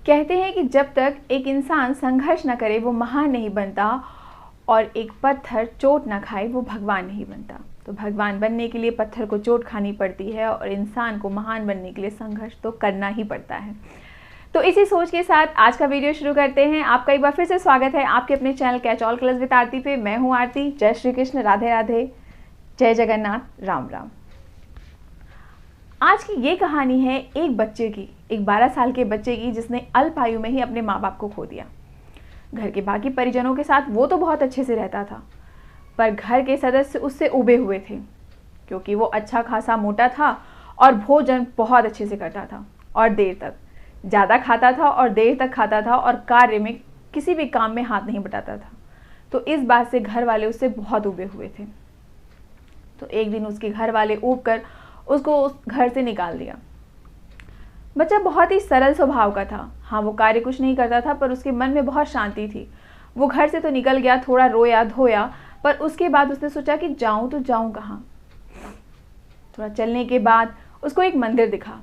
कहते हैं कि जब तक एक इंसान संघर्ष न करे वो महान नहीं बनता, और एक पत्थर चोट न खाए वो भगवान नहीं बनता। तो भगवान बनने के लिए पत्थर को चोट खानी पड़ती है, और इंसान को महान बनने के लिए संघर्ष तो करना ही पड़ता है। तो इसी सोच के साथ आज का वीडियो शुरू करते हैं। आपका एक बार फिर से स्वागत है आपके अपने channel catch all colours with Aarti पे। मैं हूँ आरती। जय श्री कृष्ण, राधे राधे, जय जगन्नाथ, राम राम। आज की ये कहानी है एक बच्चे की, एक 12 साल के बच्चे की, जिसने अल्प आयु में ही अपने माँ बाप को खो दिया। घर के बाकी परिजनों के साथ वो तो बहुत अच्छे से रहता था, पर घर के सदस्य उससे उबे हुए थे, क्योंकि वो अच्छा खासा मोटा था और भोजन बहुत अच्छे से करता था, और देर तक ज़्यादा खाता था और देर तक खाता था, और कार्य में किसी भी काम में हाथ नहीं बटाता था। तो इस बात से घर वाले उससे बहुत उबे हुए थे। तो एक दिन उसके घर वाले ऊब कर उसको उस घर से निकाल दिया। बच्चा बहुत ही सरल स्वभाव का था। हाँ, वो कार्य कुछ नहीं करता था, पर उसके मन में बहुत शांति थी। वो घर से तो निकल गया, थोड़ा रोया धोया, पर उसके बाद उसने सोचा कि जाऊं तो जाऊं कहाँ। थोड़ा चलने के बाद उसको एक मंदिर दिखा।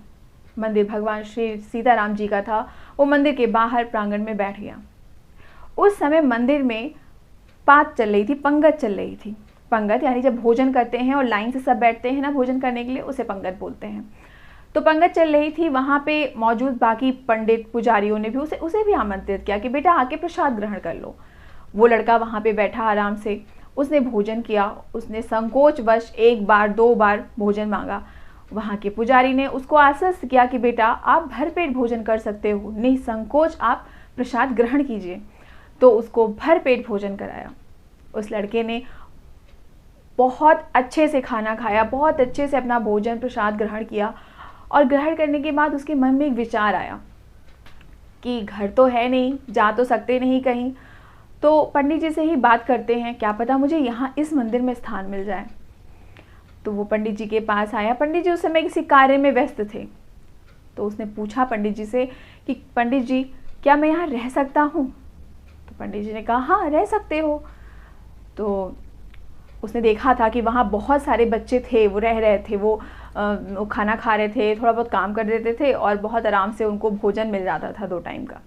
मंदिर भगवान श्री सीताराम जी का था। वो मंदिर के बाहर प्रांगण में बैठ गया। उस समय मंदिर में पात चल रही थी, पंगत चल रही थी। पंगत यानी जब भोजन करते हैं और लाइन से सब बैठते हैं ना भोजन करने के लिए, उसे पंगत बोलते हैं। तो पंगत चल रही थी। वहाँ पे मौजूद बाकी पंडित पुजारियों ने भी उसे भी आमंत्रित किया कि बेटा आके प्रसाद ग्रहण कर लो। वो लड़का वहाँ पे बैठा आराम से, उसने भोजन किया। उसने संकोचवश एक बार दो बार भोजन मांगा। वहाँ के पुजारी ने उसको आश्वस्त किया कि बेटा आप भरपेट भोजन कर सकते हो, निसंकोच आप प्रसाद ग्रहण कीजिए। तो उसको भरपेट भोजन कराया। उस लड़के ने बहुत अच्छे से खाना खाया, बहुत अच्छे से अपना भोजन प्रसाद ग्रहण किया। और ग्रहण करने के बाद उसके मन में एक विचार आया कि घर तो है नहीं, जा तो सकते नहीं कहीं, तो पंडित जी से ही बात करते हैं, क्या पता मुझे यहाँ इस मंदिर में स्थान मिल जाए। तो वो पंडित जी के पास आया। पंडित जी उस समय किसी कार्य में व्यस्त थे। तो उसने पूछा पंडित जी से कि पंडित जी क्या मैं यहाँ रह सकता हूँ। तो पंडित जी ने कहा हाँ रह सकते हो। तो उसने देखा था कि वहाँ बहुत सारे बच्चे थे, वो रह रहे थे, वो खाना खा रहे थे, थोड़ा बहुत काम कर देते थे, और बहुत आराम से उनको भोजन मिल जाता था 2 टाइम का।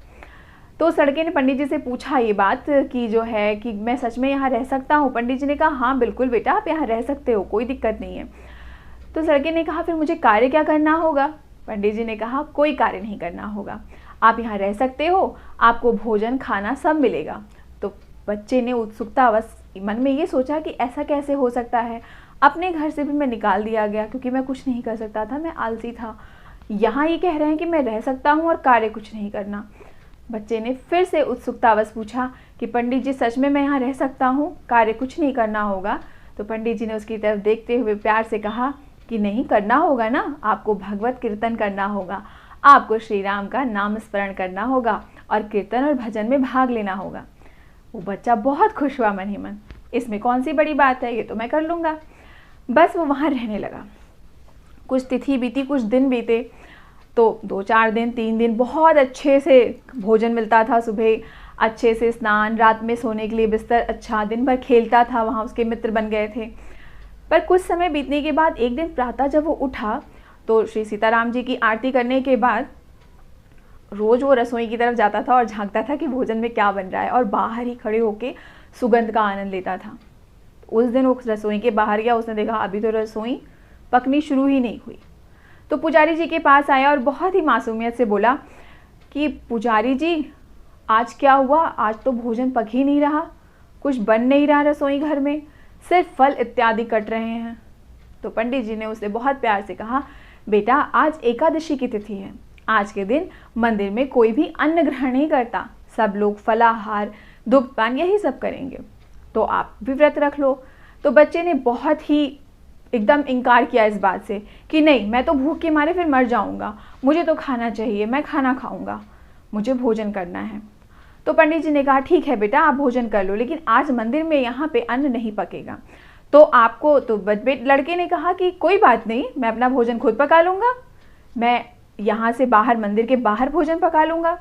तो उस लड़के ने पंडित जी से पूछा ये बात कि जो है कि मैं सच में यहाँ रह सकता हूँ। पंडित जी ने कहा हाँ बिल्कुल बेटा आप यहाँ रह सकते हो, कोई दिक्कत नहीं है। तो उस लड़के ने कहा फिर मुझे कार्य क्या करना होगा। पंडित जी ने कहा कोई कार्य नहीं करना होगा, आप यहाँ रह सकते हो, आपको भोजन खाना सब मिलेगा। तो बच्चे ने उत्सुकतावश मन में ये सोचा कि ऐसा कैसे हो सकता है, अपने घर से भी मैं निकाल दिया गया क्योंकि मैं कुछ नहीं कर सकता था, मैं आलसी था। यहाँ ये कह रहे हैं कि मैं रह सकता हूँ और कार्य कुछ नहीं करना। बच्चे ने फिर से उत्सुकतावश पूछा कि पंडित जी सच में मैं यहाँ रह सकता हूँ, कार्य कुछ नहीं करना होगा। तो पंडित जी ने उसकी तरफ देखते हुए प्यार से कहा कि नहीं करना होगा ना, आपको भगवत कीर्तन करना होगा, आपको श्री राम का नाम स्मरण करना होगा और कीर्तन और भजन में भाग लेना होगा। वो बच्चा बहुत खुश हुआ मन ही मन, इसमें कौन सी बड़ी बात है, ये तो मैं कर लूँगा। बस वो वहाँ रहने लगा। कुछ तिथि बीती, कुछ दिन बीते। तो 2-4 दिन 3 दिन बहुत अच्छे से भोजन मिलता था, सुबह अच्छे से स्नान, रात में सोने के लिए बिस्तर अच्छा, दिन भर खेलता था, वहाँ उसके मित्र बन गए थे। पर कुछ समय बीतने के बाद एक दिन प्रातः जब वो उठा तो श्री सीताराम जी की आरती करने के बाद रोज़ वो रसोई की तरफ जाता था और झांकता था कि भोजन में क्या बन रहा है, और बाहर ही खड़े होकर सुगंध का आनंद लेता था। उस दिन वो रसोई के बाहर गया, उसने देखा अभी तो रसोई पकनी शुरू ही नहीं हुई। तो पुजारी जी के पास आया और बहुत ही मासूमियत से बोला कि पुजारी जी आज क्या हुआ, आज तो भोजन पक ही नहीं रहा, कुछ बन नहीं रहा रसोई घर में, सिर्फ फल इत्यादि कट रहे हैं। तो पंडित जी ने उसे बहुत प्यार से कहा बेटा आज एकादशी की तिथि है, आज के दिन मंदिर में कोई भी अन्न ग्रहण नहीं करता, सब लोग फलाहार दुग्धपान यही सब करेंगे, तो आप भी व्रत रख लो। तो बच्चे ने बहुत ही एकदम इनकार किया इस बात से कि नहीं मैं तो भूख के मारे फिर मर जाऊंगा, मुझे तो खाना चाहिए, मैं खाना खाऊंगा, मुझे भोजन करना है। तो पंडित जी ने कहा ठीक है बेटा आप भोजन कर लो, लेकिन आज मंदिर में यहाँ पे अन्न नहीं पकेगा, तो आपको तो लड़के ने कहा कि कोई बात नहीं, मैं अपना भोजन खुद पका लूँगा, मैं यहाँ से बाहर मंदिर के बाहर भोजन पका लूँगा।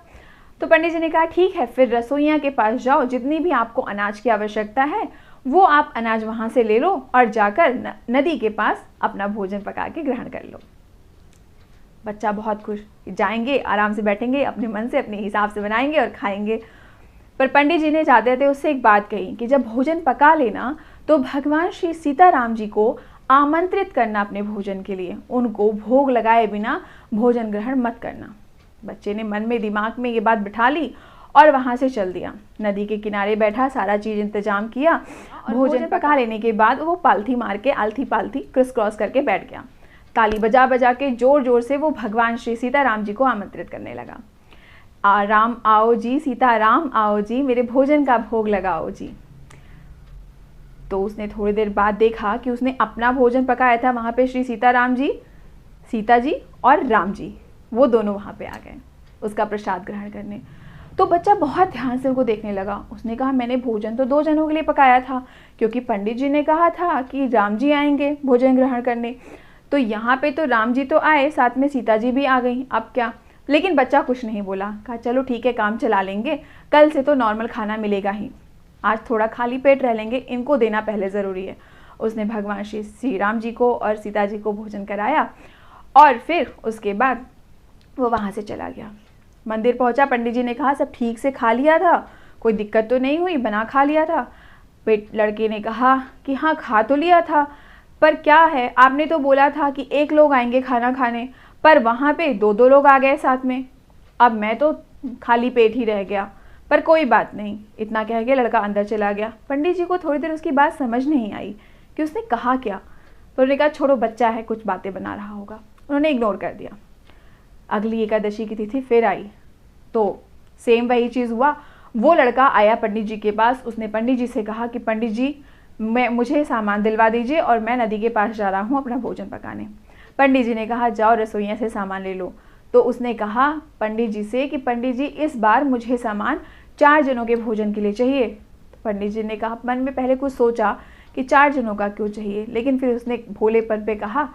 तो पंडित जी ने कहा ठीक है फिर रसोइया के पास जाओ, जितनी भी आपको अनाज की आवश्यकता है वो आप अनाज वहाँ से ले लो और जाकर नदी के पास अपना भोजन पका के ग्रहण कर लो। बच्चा बहुत खुश, जाएंगे आराम से बैठेंगे, अपने मन से अपने हिसाब से बनाएंगे और खाएंगे। पर पंडित जी ने जाते थे उससे एक बात कही कि जब भोजन पका लेना तो भगवान श्री सीताराम जी को आमंत्रित करना अपने भोजन के लिए, उनको भोग लगाए बिना भोजन ग्रहण मत करना। बच्चे ने मन में दिमाग में ये बात बिठा ली और वहाँ से चल दिया। नदी के किनारे बैठा, सारा चीज़ इंतजाम किया। भोजन पका लेने के बाद वो पालथी मार के आलथी पालथी क्रिस क्रॉस करके बैठ गया। ताली बजा बजा के जोर जोर से वो भगवान श्री सीताराम जी को आमंत्रित करने लगा। राम आओ जी, सीताराम आओ जी, मेरे भोजन का भोग लगाओ जी। तो उसने थोड़ी देर बाद देखा कि उसने अपना भोजन पकाया था, वहाँ पे श्री सीताराम जी, सीता जी और राम जी, वो दोनों वहाँ पे आ गए उसका प्रसाद ग्रहण करने। तो बच्चा बहुत ध्यान से उनको देखने लगा। उसने कहा मैंने भोजन तो 2 जनों के लिए पकाया था, क्योंकि पंडित जी ने कहा था कि राम जी आएंगे भोजन ग्रहण करने, तो यहाँ पे तो राम जी तो आए, साथ में सीता जी भी आ गई, अब क्या। लेकिन बच्चा कुछ नहीं बोला, कहा चलो ठीक है, काम चला लेंगे, कल से तो नॉर्मल खाना मिलेगा ही, आज थोड़ा खाली पेट रह लेंगे, इनको देना पहले ज़रूरी है। उसने भगवान श्री राम जी को और सीता जी को भोजन कराया और फिर उसके बाद वो वहाँ से चला गया। मंदिर पहुँचा, पंडित जी ने कहा सब ठीक से खा लिया था, कोई दिक्कत तो नहीं हुई, बना खा लिया था। लड़के ने कहा कि हाँ खा तो लिया था, पर क्या है, आपने तो बोला था कि 1 लोग आएंगे खाना खाने, पर वहाँ पे 2-2 लोग आ गए साथ में, अब मैं तो खाली पेट ही रह गया, पर कोई बात नहीं। इतना कह के लड़का अंदर चला गया। पंडित जी को थोड़ी देर उसकी बात समझ नहीं आई कि उसने कहा क्या, तो उन्होंने कहा छोड़ो, बच्चा है, कुछ बातें बना रहा होगा, उन्होंने इग्नोर कर दिया। अगली एकादशी की तिथि फिर आई तो सेम वही चीज़ हुआ। वो लड़का आया पंडित जी के पास, उसने पंडित जी से कहा कि पंडित जी मुझे सामान दिलवा दीजिए और मैं नदी के पास जा रहा हूँ अपना भोजन पकाने। पंडित जी ने कहा जाओ रसोइया से सामान ले लो। तो उसने कहा पंडित जी से कि पंडित जी इस बार मुझे सामान 4 जनों के भोजन के लिए चाहिए। तो पंडित जी ने कहा, मन में पहले कुछ सोचा कि 4 जनों का क्यों चाहिए, लेकिन फिर उसने भोलेपन पे कहा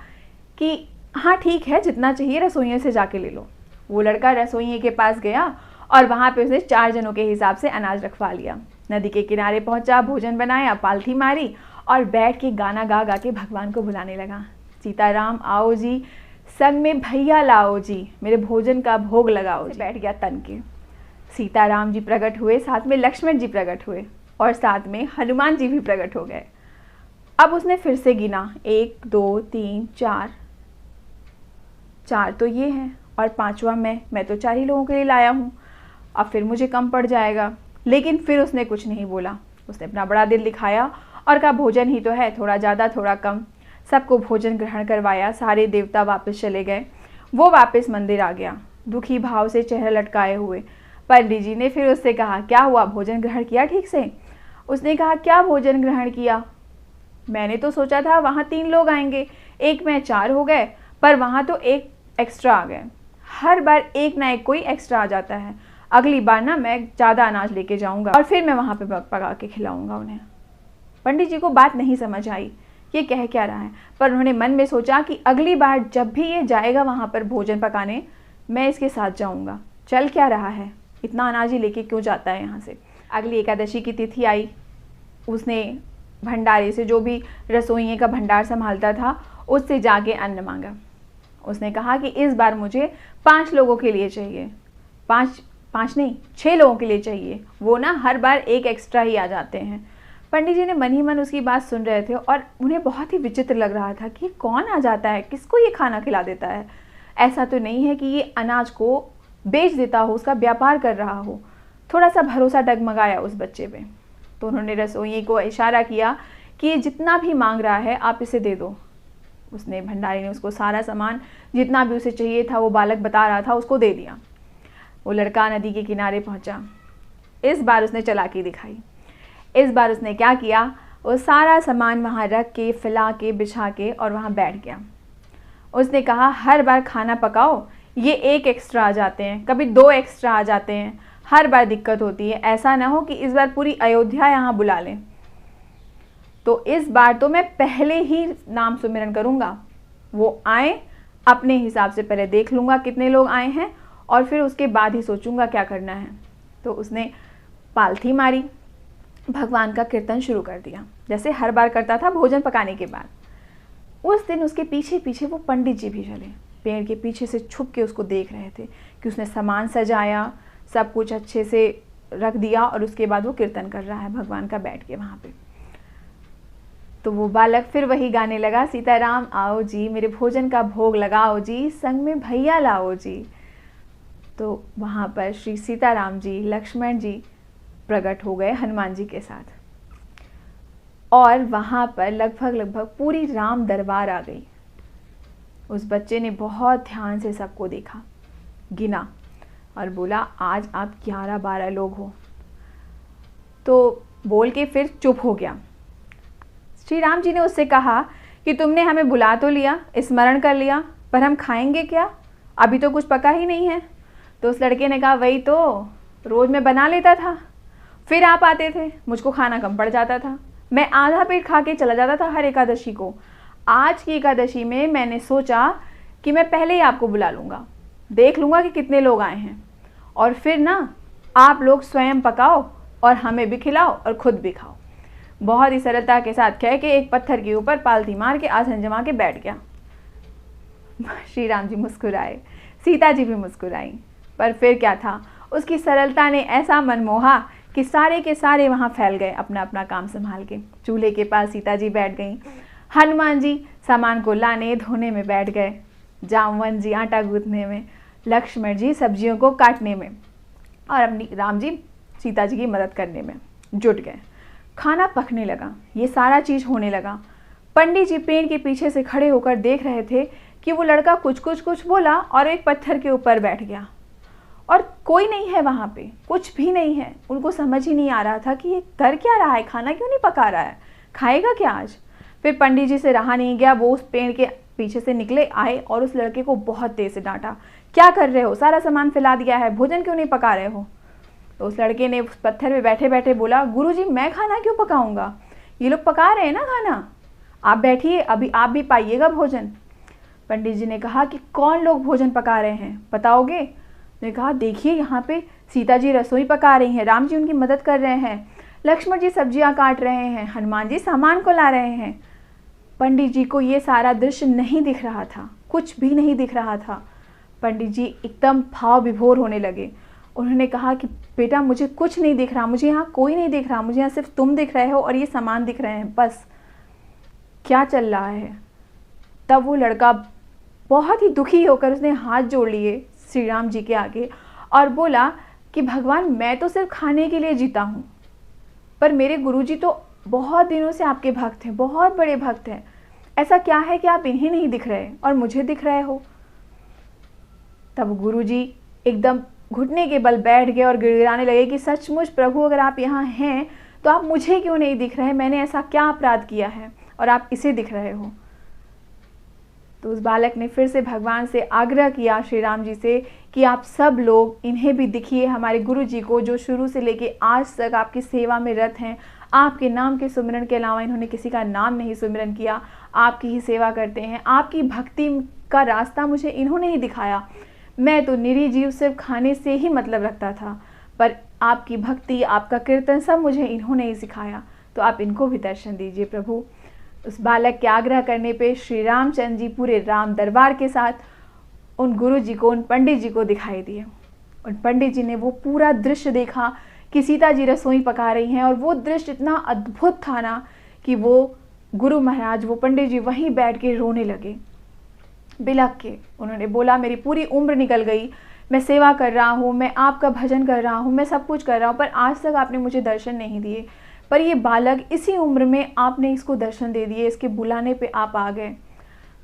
कि हाँ ठीक है, जितना चाहिए रसोइये से जाके ले लो। वो लड़का रसोइये के पास गया और वहाँ पे उसने 4 जनों के हिसाब से अनाज रखवा लिया। नदी के किनारे पहुँचा, भोजन बनाया, पालथी मारी और बैठ के गाना गा गा के भगवान को बुलाने लगा। सीताराम आओ जी, संग में भैया लाओ जी, मेरे भोजन का भोग लगाओ जी। बैठ गया तन के। सीताराम जी प्रकट हुए, साथ में लक्ष्मण जी प्रकट हुए और साथ में हनुमान जी भी प्रकट हो गए। अब उसने फिर से गिना, 1 2 3 4 तो ये हैं और 5वां मैं तो 4 ही लोगों के लिए लाया हूँ, अब फिर मुझे कम पड़ जाएगा। लेकिन फिर उसने कुछ नहीं बोला, उसने अपना बड़ा दिल दिखाया और कहा भोजन ही तो है, थोड़ा ज़्यादा थोड़ा कम। सबको भोजन ग्रहण करवाया, सारे देवता वापस चले गए। वो वापस मंदिर आ गया, दुखी भाव से चेहरा लटकाए हुए। पंडित जी ने फिर उससे कहा क्या हुआ, भोजन ग्रहण किया ठीक से? उसने कहा क्या भोजन ग्रहण किया, मैंने तो सोचा था वहाँ 3 लोग आएंगे, एक में 4 हो गए, पर वहाँ तो 1 एक्स्ट्रा आ गए। हर बार एक ना एक कोई एक्स्ट्रा आ जाता है, अगली बार ना मैं ज़्यादा अनाज लेके जाऊँगा और फिर मैं वहाँ पे पका के खिलाऊँगा उन्हें। पंडित जी को बात नहीं समझ आई ये कह क्या रहा है, पर उन्होंने मन में सोचा कि अगली बार जब भी ये जाएगा वहाँ पर भोजन पकाने, मैं इसके साथ जाऊँगा। चल क्या रहा है, इतना अनाज ही लेके क्यों जाता है यहाँ से। अगली एकादशी की तिथि आई, उसने भंडारे से, जो भी रसोइये का भंडार संभालता था, उससे जाके अन्न मांगा। उसने कहा कि इस बार मुझे 5 लोगों के लिए चाहिए, 5 नहीं 6 लोगों के लिए चाहिए, वो ना हर बार 1 एक्स्ट्रा ही आ जाते हैं। पंडित जी ने मन ही मन उसकी बात सुन रहे थे और उन्हें बहुत ही विचित्र लग रहा था कि कौन आ जाता है, किसको ये खाना खिला देता है। ऐसा तो नहीं है कि ये अनाज को बेच देता हो, उसका व्यापार कर रहा हो। थोड़ा सा भरोसा डगमगाया उस बच्चे पे। तो उन्होंने रसोइये को इशारा किया कि ये जितना भी मांग रहा है आप इसे दे दो। उसने भंडारी ने उसको सारा सामान जितना भी उसे चाहिए था, वो बालक बता रहा था, उसको दे दिया। वो लड़का नदी के किनारे पहुंचा। इस बार उसने चालाकी दिखाई। इस बार उसने क्या किया, वो सारा सामान वहाँ रख के, फैला के, बिछा के और वहाँ बैठ गया। उसने कहा हर बार खाना पकाओ, ये 1 एक्स्ट्रा आ जाते हैं, कभी 2 एक्स्ट्रा आ जाते हैं, हर बार दिक्कत होती है। ऐसा ना हो कि इस बार पूरी अयोध्या यहाँ बुला लें। तो इस बार तो मैं पहले ही नाम सुमिरन करूँगा, वो आए अपने हिसाब से पहले देख लूँगा कितने लोग आए हैं और फिर उसके बाद ही सोचूंगा क्या करना है। तो उसने पालथी मारी, भगवान का कीर्तन शुरू कर दिया जैसे हर बार करता था भोजन पकाने के बाद। उस दिन उसके पीछे पीछे वो पंडित जी भी चले। पेड़ के पीछे से छुप के उसको देख रहे थे कि उसने सामान सजाया, सब कुछ अच्छे से रख दिया और उसके बाद वो कीर्तन कर रहा है भगवान का बैठ के वहाँ पे। तो वो बालक फिर वही गाने लगा, सीताराम आओ जी, मेरे भोजन का भोग लगाओ जी, संग में भैया लाओ जी। तो वहाँ पर श्री सीताराम जी, लक्ष्मण जी प्रकट हो गए हनुमान जी के साथ, और वहाँ पर लगभग पूरी राम दरबार आ गई। उस बच्चे ने बहुत ध्यान से सबको देखा, गिना और बोला, आज आप 11-12 लोग हो। तो बोल के फिर चुप हो गया। श्री राम जी ने उससे कहा कि तुमने हमें बुला तो लिया, स्मरण कर लिया, पर हम खाएंगे क्या? अभी तो कुछ पका ही नहीं है। तो उस लड़के ने कहा, वही तो, रोज़ मैं बना लेता था, फिर आप आते थे, मुझको खाना कम पड़ जाता था, मैं आधा पेट खा के चला जाता था हर एकादशी को। आज की एकादशी में मैंने सोचा कि मैं पहले ही आपको बुला लूँगा, देख लूँगा कि कितने लोग आए हैं, और फिर ना आप लोग स्वयं पकाओ और हमें भी खिलाओ और खुद भी खाओ। बहुत ही सरलता के साथ कह के एक पत्थर के ऊपर पालथी मार के आसन जमा के बैठ गया। श्री राम जी मुस्कुराए, सीता जी भी मुस्कुराई, पर फिर क्या था, उसकी सरलता ने ऐसा मन मोहा कि सारे के सारे वहाँ फैल गए अपना अपना काम संभाल के। चूल्हे के पास सीता जी बैठ गईं, हनुमान जी सामान को लाने धोने में बैठ गए, जामवन जी आटा गूंथने में, लक्ष्मण जी सब्जियों को काटने में, और अपनी राम जी सीता जी की मदद करने में जुट गए। खाना पकने लगा, ये सारा चीज़ होने लगा। पंडित जी पेड़ के पीछे से खड़े होकर देख रहे थे कि वो लड़का कुछ बोला और एक पत्थर के ऊपर बैठ गया, और कोई नहीं है वहाँ पे, कुछ भी नहीं है। उनको समझ ही नहीं आ रहा था कि ये कर क्या रहा है, खाना क्यों नहीं पका रहा है, खाएगा क्या आज। फिर पंडित जी से रहा नहीं गया, वो उस पेड़ के पीछे से निकले, आए और उस लड़के को बहुत तेज से डांटा, क्या कर रहे हो, सारा सामान फैला दिया है, भोजन क्यों नहीं पका रहे हो। तो उस लड़के ने उस पत्थर पे बैठे बैठे बोला, गुरुजी मैं खाना क्यों पकाऊंगा, ये लोग पका रहे हैं ना खाना, आप बैठिए, अभी आप भी पाइएगा भोजन। पंडित जी ने कहा कि कौन लोग भोजन पका रहे हैं, बताओगे। ने कहा, देखिए यहाँ पे सीता जी रसोई पका रही हैं, राम जी उनकी मदद कर रहे हैं, लक्ष्मण जी सब्जियां काट रहे हैं, हनुमान जी सामान को ला रहे हैं। पंडित जी को ये सारा दृश्य नहीं दिख रहा था, कुछ भी नहीं दिख रहा था। पंडित जी एकदम भाव विभोर होने लगे। उन्होंने कहा कि बेटा मुझे कुछ नहीं दिख रहा, मुझे यहाँ कोई नहीं दिख रहा, मुझे यहाँ सिर्फ तुम दिख रहे हो और ये सामान दिख रहे हैं, बस क्या चल रहा है। तब वो लड़का बहुत ही दुखी होकर उसने हाथ जोड़ लिए श्री राम जी के आगे और बोला कि भगवान मैं तो सिर्फ खाने के लिए जीता हूँ, पर मेरे गुरुजी तो बहुत दिनों से आपके भक्त हैं, बहुत बड़े भक्त हैं, ऐसा क्या है कि आप इन्हें नहीं दिख रहे और मुझे दिख रहे हो। तब गुरुजी एकदम घुटने के बल बैठ गए और गिड़गिड़ाने लगे कि सचमुच प्रभु अगर आप यहाँ हैं तो आप मुझे क्यों नहीं दिख रहे, मैंने ऐसा क्या अपराध किया है और आप इसे दिख रहे हो। तो उस बालक ने फिर से भगवान से आग्रह किया श्री राम जी से कि आप सब लोग इन्हें भी दिखिए, हमारे गुरु जी को जो शुरू से लेके आज तक आपकी सेवा में रत हैं, आपके नाम के सुमिरन के अलावा इन्होंने किसी का नाम नहीं सुमिरन किया, आपकी ही सेवा करते हैं, आपकी भक्ति का रास्ता मुझे इन्होंने ही दिखाया। मैं तो निरीह जीव सिर्फ खाने से ही मतलब रखता था, पर आपकी भक्ति, आपका कीर्तन सब मुझे इन्होंने ही सिखाया, तो आप इनको भी दर्शन दीजिए प्रभु। उस बालक के आग्रह करने पे श्री रामचंद्र जी पूरे राम दरबार के साथ उन गुरु जी को, उन पंडित जी को दिखाई दिए। उन पंडित जी ने वो पूरा दृश्य देखा कि सीता जी रसोई पका रही हैं, और वो दृश्य इतना अद्भुत था ना कि वो गुरु महाराज, वो पंडित जी वहीं बैठ के रोने लगे, बिलख के। उन्होंने बोला, मेरी पूरी उम्र निकल गई, मैं सेवा कर रहा हूँ, मैं आपका भजन कर रहा हूँ, मैं सब कुछ कर रहा हूँ, पर आज तक आपने मुझे दर्शन नहीं दिए। पर ये बालक इसी उम्र में आपने इसको दर्शन दे दिए, इसके बुलाने पे आप आ गए।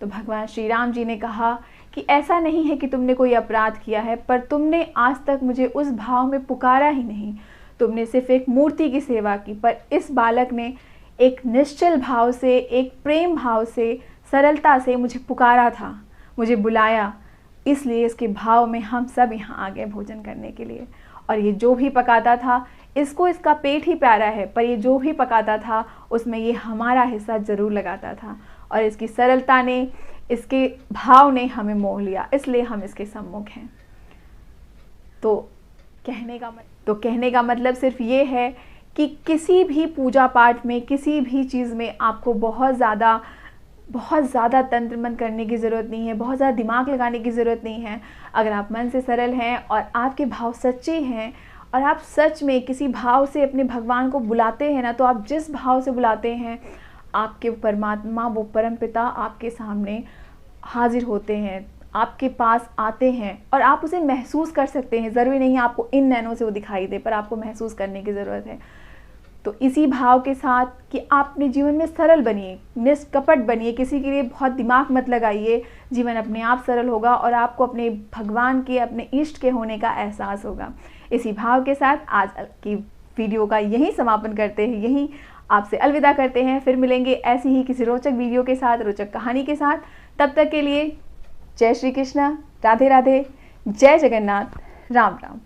तो भगवान श्री राम जी ने कहा कि ऐसा नहीं है कि तुमने कोई अपराध किया है, पर तुमने आज तक मुझे उस भाव में पुकारा ही नहीं, तुमने सिर्फ एक मूर्ति की सेवा की। पर इस बालक ने एक निश्चल भाव से, एक प्रेम भाव से, सरलता से मुझे पुकारा था, मुझे बुलाया, इसलिए इसके भाव में हम सब यहाँ आ गए भोजन करने के लिए। और ये जो भी पकाता था, इसको इसका पेट ही प्यारा है, पर ये जो भी पकाता था उसमें ये हमारा हिस्सा ज़रूर लगाता था, और इसकी सरलता ने, इसके भाव ने हमें मोह लिया, इसलिए हम इसके सम्मुख हैं। तो कहने का मतलब सिर्फ ये है कि किसी भी पूजा पाठ में, किसी भी चीज़ में आपको बहुत ज़्यादा बहुत ज़्यादा तंत्र मंत्र करने की ज़रूरत नहीं है, बहुत ज़्यादा दिमाग लगाने की ज़रूरत नहीं है। अगर आप मन से सरल हैं और आपके भाव सच्चे हैं और आप सच में किसी भाव से अपने भगवान को बुलाते हैं ना, तो आप जिस भाव से बुलाते हैं, आपके परमात्मा, वो परमपिता आपके सामने हाजिर होते हैं, आपके पास आते हैं और आप उसे महसूस कर सकते हैं। ज़रूरी नहीं आपको इन नैनों से वो दिखाई दे, पर आपको महसूस करने की ज़रूरत है। तो इसी भाव के साथ कि आप अपने जीवन में सरल बनिए, निष्कपट बनिए, किसी के लिए बहुत दिमाग मत लगाइए, जीवन अपने आप सरल होगा और आपको अपने भगवान के, अपने इष्ट के होने का एहसास होगा। इसी भाव के साथ आज की वीडियो का यहीं समापन करते हैं, यहीं आपसे अलविदा करते हैं। फिर मिलेंगे ऐसी ही किसी रोचक वीडियो के साथ, रोचक कहानी के साथ। तब तक के लिए जय श्री कृष्ण, राधे राधे, जय जगन्नाथ, राम राम।